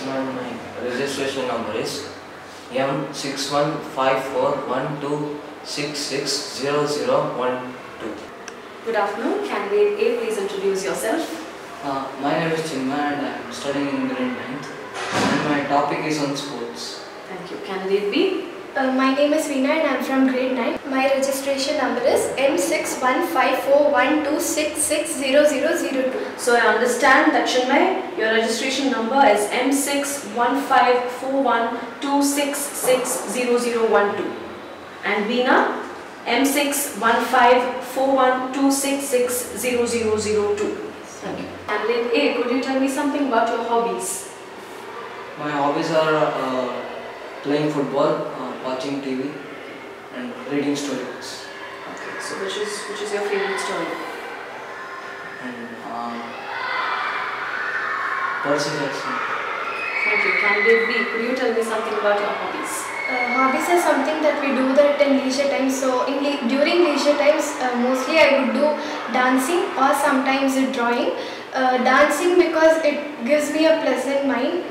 My registration number is M615412660012. Good afternoon. Candidate A, please introduce yourself. My name is Chinmay and I am studying in grade 9th and my topic is on sports. Thank you. Candidate B. My name is Veena and I am from grade 9. My registration number is M615412660002. So I understand that Chinmay, your registration number is M6154126660012. And Veena, M6154126660002. Thank you. Candidate A, could you tell me something about your hobbies? My hobbies are playing football, watching TV and reading storybooks. Okay, so which is your favorite story? And Percy Jackson. Thank you. Candidate B, could you tell me something about your hobbies? Hobbies are something that we do that in leisure times. So during leisure times, mostly I would do dancing or sometimes drawing. Dancing because it gives me a pleasant mind.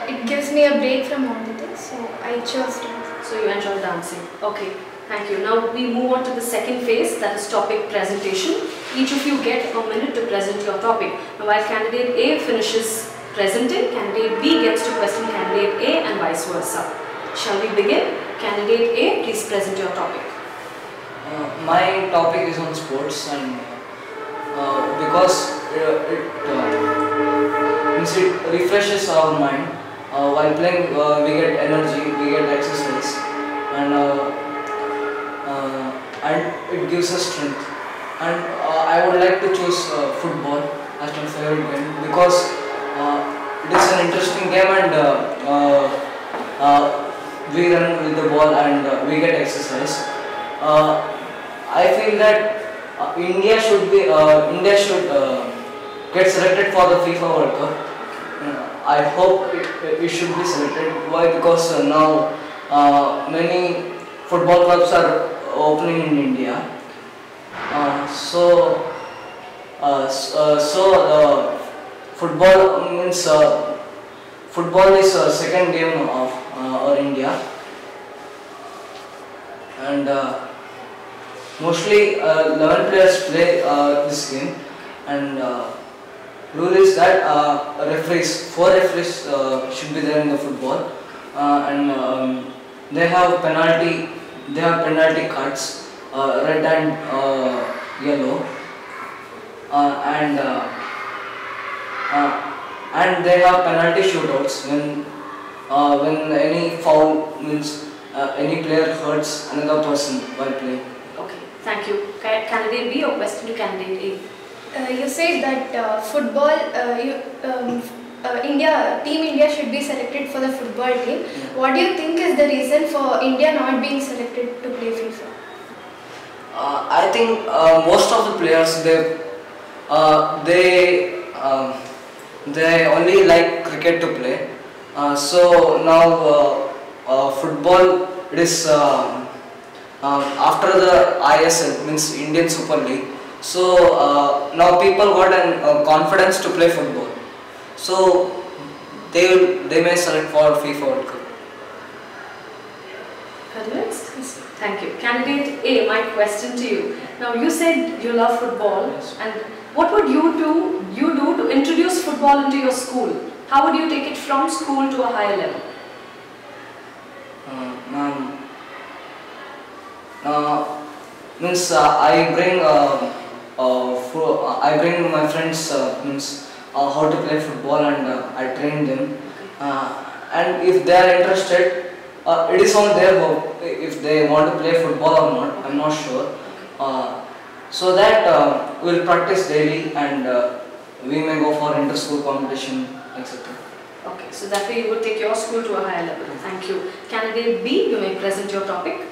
It gives me a break from all the things. So I chose dance. So you enjoy dancing. Okay, thank you. Now we move on to the second phase, that is topic presentation. Each of you get a minute to present your topic. Now while candidate A finishes presenting, candidate B gets to question candidate A and vice versa. Shall we begin? Candidate A, please present your topic. My topic is on sports and because it refreshes our mind. While playing, we get energy, we get exercise, and it gives us strength. And I would like to choose football as my favorite game because it is an interesting game and we run with the ball and we get exercise. I feel that India should get selected for the FIFA World Cup. I hope it should be selected. Why? Because now many football clubs are opening in India. Football means football is a second game of India, and mostly 11 players play this game, and rule is that four referees should be there in the football, and they have penalty cards, red and yellow, and they have penalty shootouts when any foul means any player hurts another person while playing. Okay, thank you. Candidate B, your question to candidate A. You said that Team India should be selected for the football team. Yeah. What do you think is the reason for India not being selected to play FIFA? I think most of the players they only like cricket to play. So now football, it is after the ISL, means Indian Super League. So now people got confidence to play football. So they may select for FIFA World Cup. Convinced? Thank you. Candidate A, my question to you. Now you said you love football, Yes. and what would you do to introduce football into your school? How would you take it from school to a higher level? Means I bring my friends means how to play football and I train them. And if they are interested, it is on their work if they want to play football or not. I'm not sure. So that we'll practice daily and we may go for inter-school competition, etc. Okay, so that way you would take your school to a higher level. Thank you. Candidate B, you may present your topic.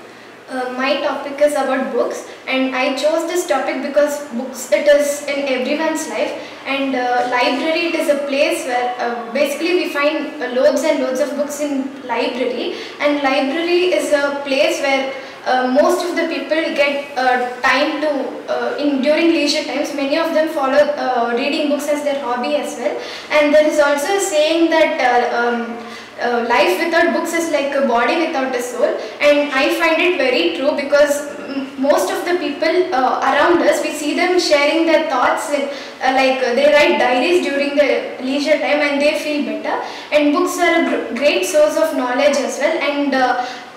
My topic is about books, and I chose this topic because books, it is in everyone's life, and library, it is a place where basically we find loads and loads of books in library, and library is a place where most of the people get time to during leisure times. Many of them follow reading books as their hobby as well. And there is also a saying that life without books is like a body without a soul, and I find it very true because most of the people around us, we see them sharing their thoughts in, they write diaries during the leisure time and they feel better, and books are a great source of knowledge as well. And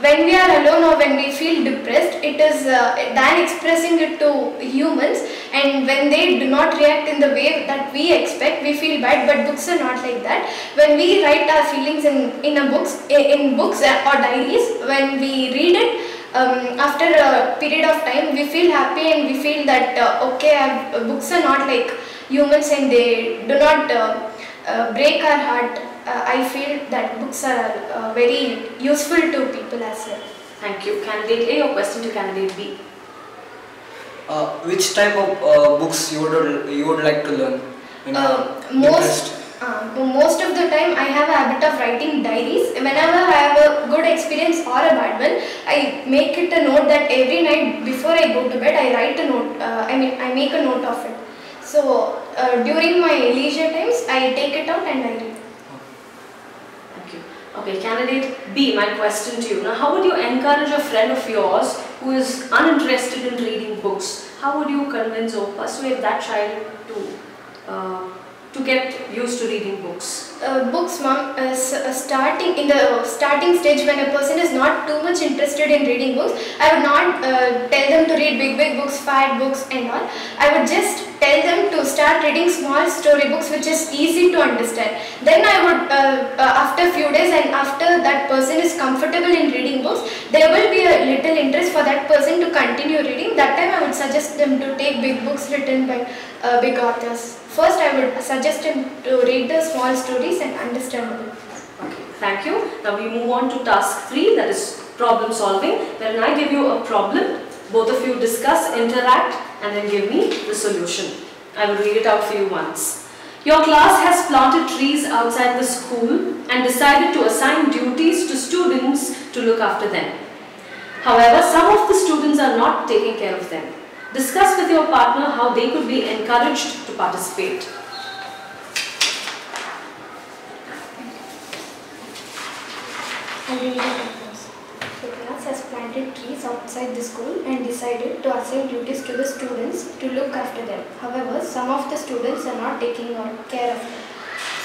when we are alone or when we feel depressed, it is than expressing it to humans, and when they do not react in the way that we expect, we feel bad. But books are not like that. When we write our feelings in books or diaries, when we read it, after a period of time, we feel happy and we feel that books are not like humans and they do not break our heart. I feel that books are very useful to people as well. Thank you. Candidate A, your question to candidate B. Which type of books you would like to learn? Most of the time I have a habit of writing diaries. Whenever I have a good experience or a bad one, I make it a note that every night before I go to bed I write a note, I make a note of it. So during my leisure times I take it out and I read. Thank you. Okay, candidate B, my question to you. Now, how would you encourage a friend of yours who is uninterested in reading books? How would you convince or persuade that child to get used to reading books? Books, ma'am, starting in the starting stage, when a person is not too much interested in reading books, I would not tell them to read big books, fat books and all. I would just tell them to start reading small story books which is easy to understand. Then I would, after a few days and after that person is comfortable in reading books, there will be a little interest for that person to continue reading. That time I would suggest them to take big books written by big authors. First I would suggest him to read the small stories and understandable. Okay, thank you. Now we move on to task 3, that is problem solving. When I give you a problem, both of you discuss, interact and then give me the solution. I will read it out for you once. Your class has planted trees outside the school and decided to assign duties to students to look after them. However, some of the students are not taking care of them. Discuss with your partner how they could be encouraged to participate. The class has planted trees outside the school and decided to assign duties to the students to look after them. However, some of the students are not taking care of them.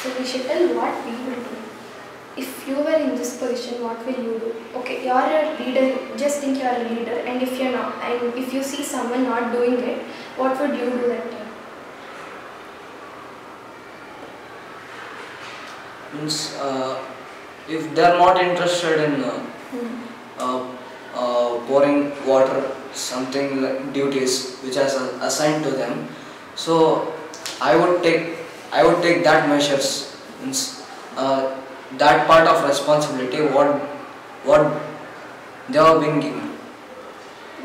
So we should tell what we will do. If you were in this position, what will you do? Okay, you are a leader, just think you are a leader, and if you are not, and if you see someone not doing it, what would you do that time? Means if they are not interested in pouring water, something like duties which is assigned to them, so I would take that measures. Means that part of responsibility what they are being given.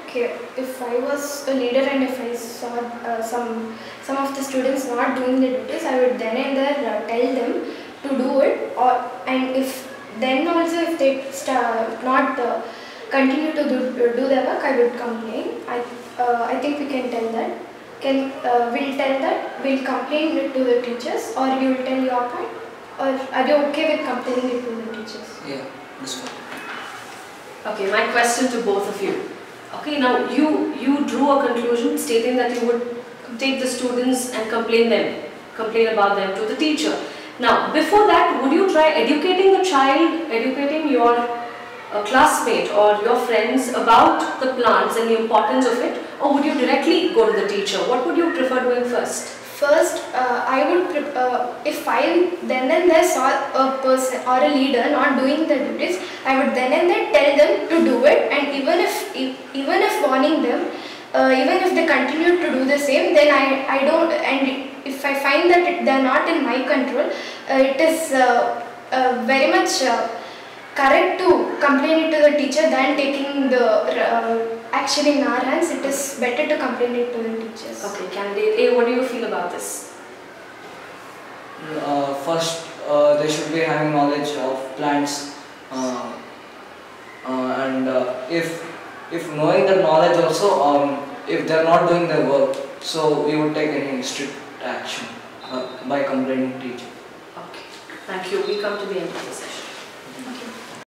Okay, if I was a leader and if I saw some of the students not doing the duties, I would then and there tell them to do it, and if then also if they not continue to do their work, I would complain. I think we can tell that. We'll tell that, we'll complain it to the teachers, or you will tell your part, or are you okay with complaining it to the teachers? Yeah, this one. Okay, my question to both of you. Okay, now you drew a conclusion stating that you would take the students and complain about them to the teacher. Now, before that, would you try educating the child, educating your classmate or your friends about the plants and the importance of it, or would you directly go to the teacher? What would you prefer doing first? First, I would, if I then and there saw a person or a leader not doing the duties, I would then and there tell them to do it, and even if warning them, even if they continue to do the same, then I don't, and if I find that they are not in my control, it is very much correct to complain it to the teacher than taking the action in our hands. It is better to complain it to the teachers. Okay, candidate A, what do you feel about this? First, they should be having knowledge of plants, and if if knowing that knowledge also, if they are not doing their work, so we would take any strict action by complaining teacher. Okay, thank you. We come to the end of the session.